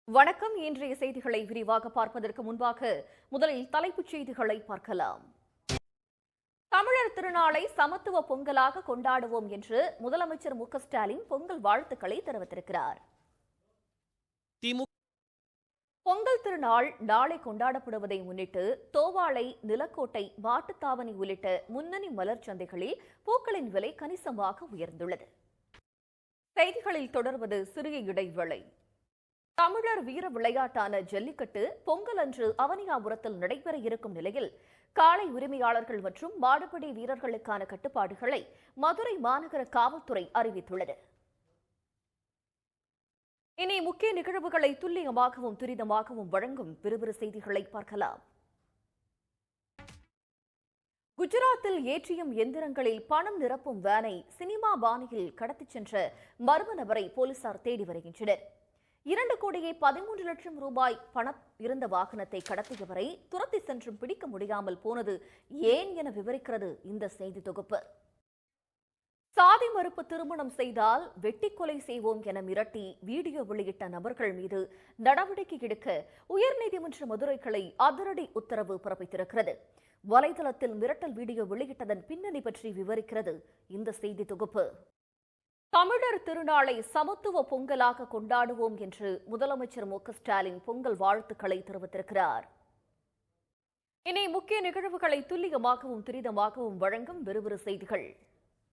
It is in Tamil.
வணக்கம். இன்றைய செய்திகளை விரிவாக பார்ப்பதற்கு முன்பாக முதலில் தலைப்புச் செய்திகளை பார்க்கலாம். தமிழர் திருநாளை சமத்துவ பொங்கலாக கொண்டாடுவோம் என்று முதலமைச்சர் மு.க.ஸ்டாலின் பொங்கல் வாழ்த்துக்களை தெரிவித்திருக்கிறார். பொங்கல் திருநாள் நாளை கொண்டாடப்படுவதை முன்னிட்டு தோவாளை, நிலக்கோட்டை, மாட்டுத்தாவணி உள்ளிட்ட முன்னணி மலர் சந்தைகளில் பூக்களின் விலை கணிசமாக உயர்ந்துள்ளது. செய்திகளில் தொடர்வது சிறிய இடைவேளை. தமிழர் வீர விளையாட்டான ஜல்லிக்கட்டு பொங்கல் அன்று அவனியாபுரத்தில் நடைபெற இருக்கும் நிலையில் காளை உரிமையாளர்கள் மற்றும் மாடுபிடி வீரர்களுக்கான கட்டுப்பாடுகளை மதுரை மாநகர காவல்துறை அறிவித்துள்ளது. இனி முக்கிய நிகழ்வுகளை துல்லியமாகவும் துரிதமாகவும் வழங்கும் விறுவிறு செய்திகளை பார்க்கலாம். குஜராத்தில் ஏடிஎம் எந்திரங்களில் பணம் நிரப்பும் வேனை சினிமா பாணியில் கடத்திச் சென்ற மர்ம நபரை போலீசார் தேடி வருகின்றனர். 2,13,00,000 ரூபாய் பணம் இருந்த வாகனத்தை கடத்தியவரை துரத்தி சென்றும் பிடிக்க முடியாமல் போனது ஏன் என விவரிக்கிறது இந்த செய்தி தொகுப்பு. சாதி மறுப்பு திருமணம் செய்தால் வெட்டி கொலை செய்வோம் என மிரட்டி வீடியோ வெளியிட்ட நபர்கள் மீது நடவடிக்கை எடுக்க உயர்நீதிமன்ற மதுரை கிளை அதிரடி உத்தரவு பிறப்பித்திருக்கிறது. வலைதளத்தில் மிரட்டல் வீடியோ வெளியிட்டதன் பின்னணி பற்றி விவரிக்கிறது இந்த செய்தி தொகுப்பு. தமிழர் திருநாளை சமத்துவ பொங்கலாக கொண்டாடுவோம் என்று முதலமைச்சர் மு.க.ஸ்டாலின் பொங்கல் வாழ்த்துக்களை தெரிவித்திருக்கிறார். இனி முக்கிய நிகழ்வுகளை துல்லியமாகவும் துரிதமாகவும் வழங்கும் விறுவிறு செய்திகள்.